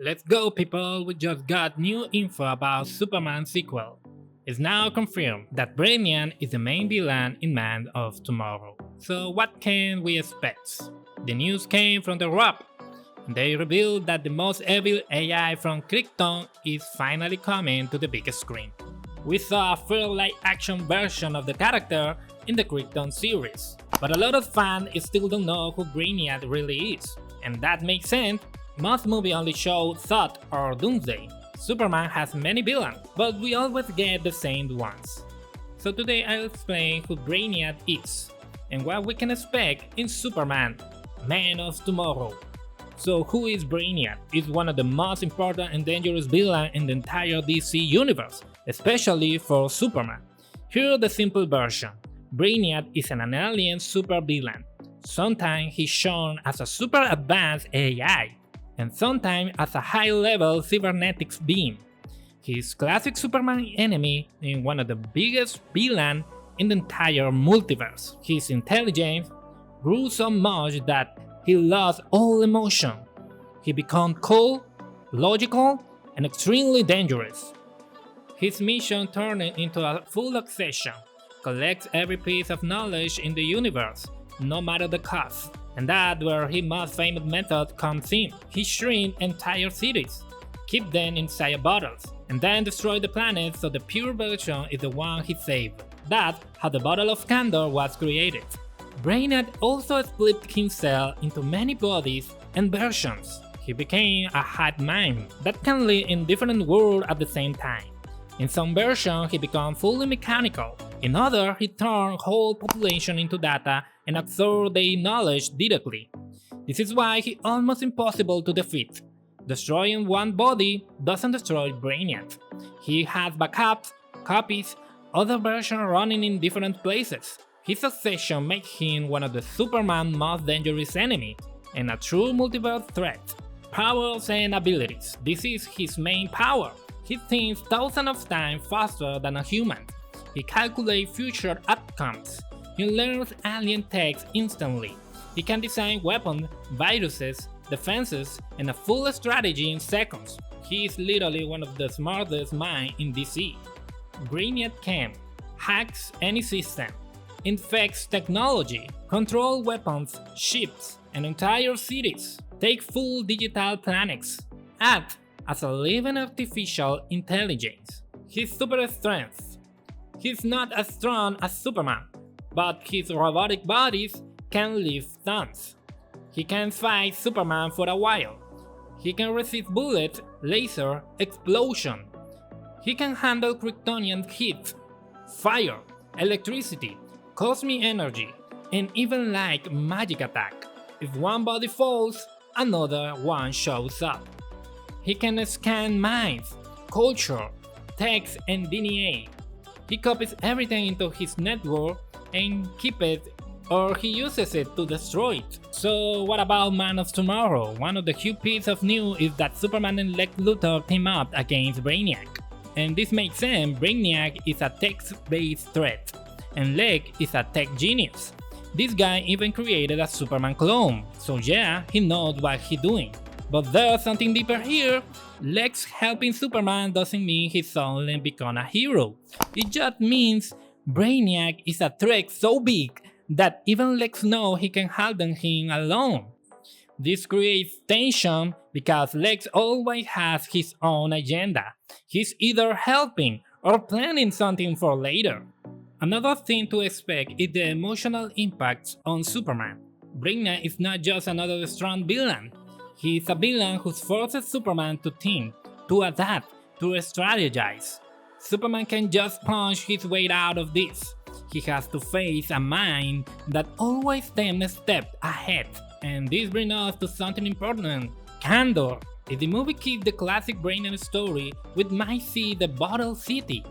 Let's go, people! We just got new info about Superman sequel. It's now confirmed that Brainiac is the main villain in Man of Tomorrow. So what can we expect? The news came from the Wrap. They revealed that the most evil AI from Krypton is finally coming to the big screen. We saw a full live-action version of the character in the Krypton series, but a lot of fans still don't know who Brainiac really is, and that makes sense. Most movies only show Thought or Doomsday. Superman has many villains, but we always get the same ones. So today I'll explain who Brainiac is, and what we can expect in Superman, Man of Tomorrow. So who is Brainiac? He's one of the most important and dangerous villains in the entire DC universe, especially for Superman. Here's the simple version. Brainiac is an alien supervillain. Sometimes he's shown as a super advanced AI, and sometimes as a high-level cybernetics being. He's classic Superman enemy and one of the biggest villains in the entire multiverse. His intelligence grew so much that he lost all emotion. He became cold, logical, and extremely dangerous. His mission turned into a full obsession: collect every piece of knowledge in the universe, no matter the cost. And that's where his most famous method comes in. He shrinks entire cities, keep them inside bottles, and then destroy the planet so the pure version is the one he saved. That's how the Bottle of Candor was created. Brainiac also split himself into many bodies and versions. He became a hive mind that can live in different worlds at the same time. In some versions, he becomes fully mechanical. In others, he turns whole population into data and absorbs their knowledge directly. This is why he's almost impossible to defeat. Destroying one body doesn't destroy Brainiac. He has backups, copies, other versions running in different places. His obsession makes him one of the Superman's most dangerous enemies, and a true multiverse threat. Powers and abilities. This is his main power. He thinks thousands of times faster than a human. He calculates future outcomes. He learns alien techs instantly. He can design weapons, viruses, defenses, and a full strategy in seconds. He is literally one of the smartest minds in DC. Brainiac can hacks any system, infects technology, control weapons, ships, and entire cities, take full digital planets, act as a living artificial intelligence. His super strength. He's not as strong as Superman, but his robotic bodies can lift tons. He can fight Superman for a while. He can resist bullets, laser, explosion. He can handle Kryptonian heat, fire, electricity, cosmic energy, and even like magic attack. If one body falls, another one shows up. He can scan minds, culture, text, and DNA. He copies everything into his network and keeps it, or he uses it to destroy it. So what about Man of Tomorrow? One of the huge pieces of news is that Superman and Lex Luthor team up against Brainiac. And this makes sense. Brainiac is a text-based threat, and Lex is a tech genius. This guy even created a Superman clone, so yeah, he knows what he's doing. But there's something deeper here. Lex helping Superman doesn't mean he's suddenly become a hero. It just means Brainiac is a threat so big that even Lex knows he can handle him alone. This creates tension because Lex always has his own agenda. He's either helping or planning something for later. Another thing to expect is the emotional impact on Superman. Brainiac is not just another strong villain. He is a villain who forces Superman to think, to adapt, to strategize. Superman can just punch his way out of this. He has to face a mind that always 10 steps ahead. And this brings us to something important: candor. If the movie keeps the classic Brainiac story, we might see the Bottle City.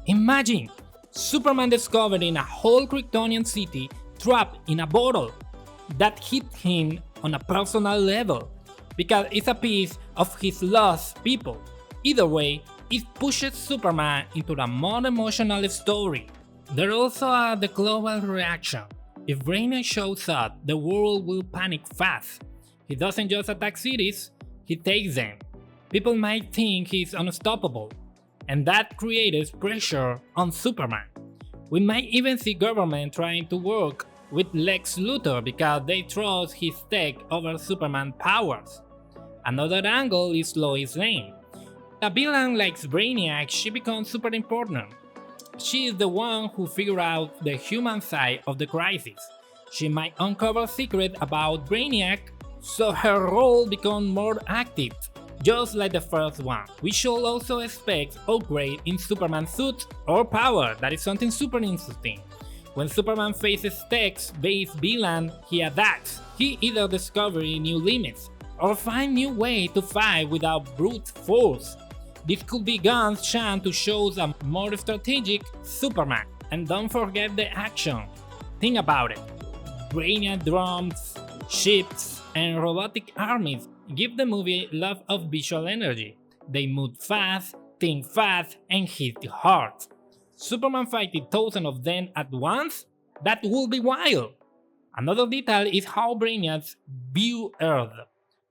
Imagine Superman discovering a whole Kryptonian city trapped in a bottle. That hit him on a personal level, because it's a piece of his lost people. Either way, it pushes Superman into a more emotional story. There also are the global reaction. If Brainiac shows up, the world will panic fast. He doesn't just attack cities, he takes them. people might think he's unstoppable, and that creates pressure on Superman. We might even see government trying to work with Lex Luthor because they trust his tech over Superman's powers. Another angle is Lois Lane. A villain like Brainiac, she becomes super important. She is the one who figured out the human side of the crisis. She might uncover secrets about Brainiac, so her role becomes more active, just like the first one. We should also expect upgrade in Superman's suit or power. That is something super interesting. When Superman faces tech-based villain, he adapts. He either discovers new limits or finds new ways to fight without brute force. This could be Gunn's chance to show a more strategic Superman. And don't forget the action. Think about it. Brainiac drones, ships, and robotic armies give the movie a lot of visual energy. They move fast, think fast, and hit hard. Superman fighting thousands of them at once? That would be wild! Another detail is how Brainiac views Earth.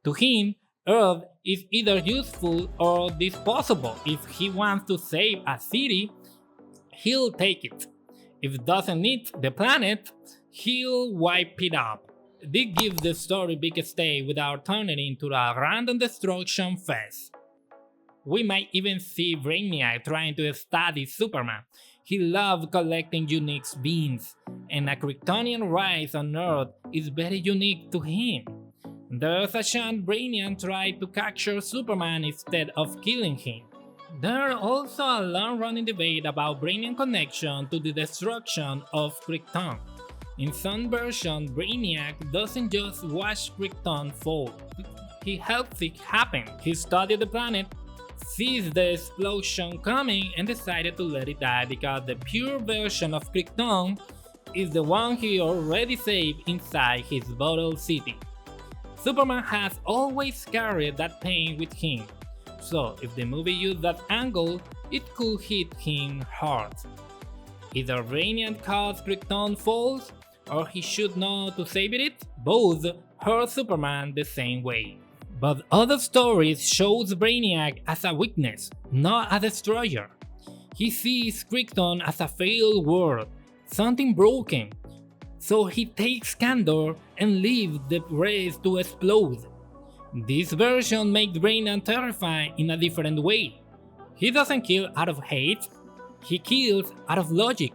To him, Earth is either useful or disposable. If he wants to save a city, he'll take it. If it doesn't need the planet, he'll wipe it up. This gives the story big stake without turning into a random destruction fest. We might even see Brainiac trying to study Superman. He loves collecting unique beings, and a Kryptonian rise on Earth is very unique to him. There's a chance Brainiac tried to capture Superman instead of killing him. There's also a long-running debate about Brainiac's connection to the destruction of Krypton. In some versions, Brainiac doesn't just watch Krypton fall, he helps it happen. He studied the planet, sees the explosion coming, and decided to let it die because the pure version of Krypton is the one he already saved inside his bottle city. Superman has always carried that pain with him, so if the movie used that angle, it could hit him hard. Either Brainiac caused Krypton falls, or he should know to save it. Both hurt Superman the same way. But other stories shows Brainiac as a weakness, not a destroyer. He sees Krypton as a failed world, something broken, so he takes candor and leaves the rest to explode. This version makes Brainiac terrifying in a different way. He doesn't kill out of hate, he kills out of logic.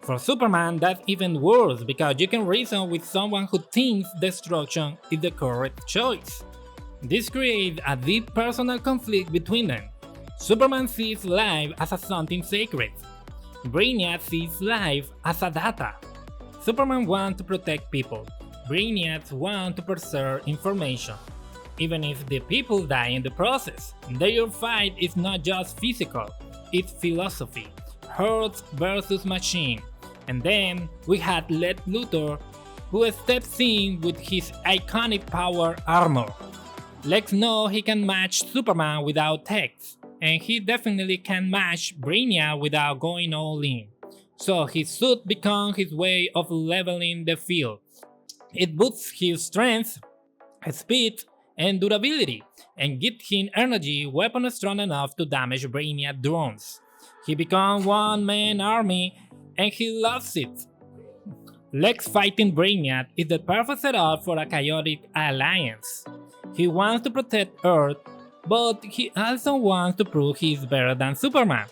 For Superman, that's even worse because you can reason with someone who thinks destruction is the correct choice. This creates a deep personal conflict between them. Superman sees life as something sacred. Brainiac sees life as a data. Superman wants to protect people. Brainiac wants to preserve information. Even if the people die in the process, their fight is not just physical, it's philosophy. Earth versus machine. And then we had Lex Luthor, who steps in with his iconic power armor. Lex knows he can match Superman without tech, and he definitely can match Brainiac without going all in. So his suit becomes his way of leveling the field. It boosts his strength, speed, and durability, and gives him energy weapons strong enough to damage Brainiac drones. He becomes one-man army, and he loves it. Lex fighting Brainiac is the perfect setup for a chaotic alliance. He wants to protect Earth, but he also wants to prove he's better than Superman.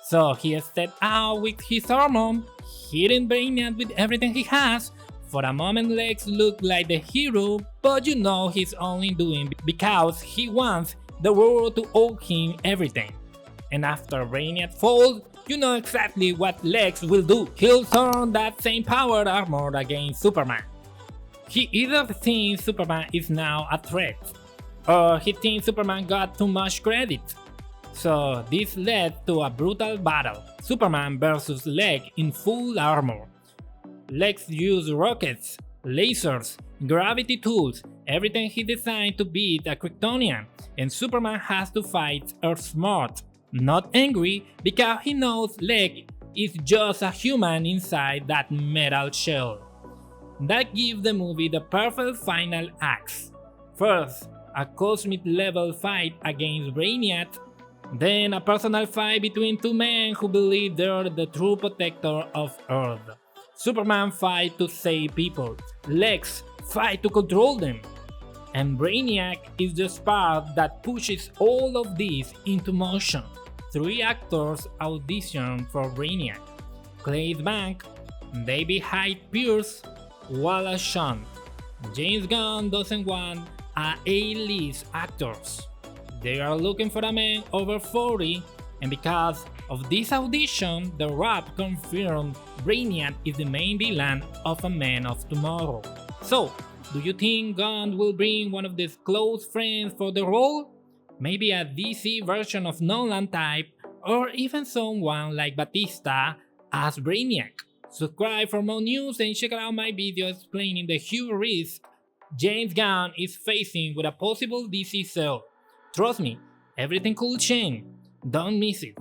So he steps out with his armor, hitting Brainiac with everything he has. For a moment Lex looks like the hero, but you know he's only doing because he wants the world to owe him everything. And after Brainiac falls, you know exactly what Lex will do. He'll turn that same power armor against Superman. He either thinks Superman is now a threat, or he thinks Superman got too much credit. So this led to a brutal battle, Superman versus Lex in full armor. Lex used rockets, lasers, gravity tools, everything he designed to beat a Kryptonian, and Superman has to fight Earth smart, not angry, because he knows Lex is just a human inside that metal shell. That gives the movie the perfect final acts. First, a cosmic level fight against Brainiac, then a personal fight between two men who believe they're the true protector of Earth. Superman fight to save people, Lex fight to control them, and Brainiac is the spark that pushes all of this into motion. 3 actors audition for Brainiac: Clay Bank, David Hyde Pierce, Wallace Shawn. James Gunn doesn't want A-list actors. They are looking for a man over 40, and because of this audition, The Wrap confirmed Brainiac is the main villain of A Man of Tomorrow. So, do you think Gunn will bring one of his close friends for the role? Maybe a DC version of Nolan type, or even someone like Batista as Brainiac. Subscribe for more news and check out my video explaining the huge risk James Gunn is facing with a possible DC sale. Trust me, everything could change. Don't miss it.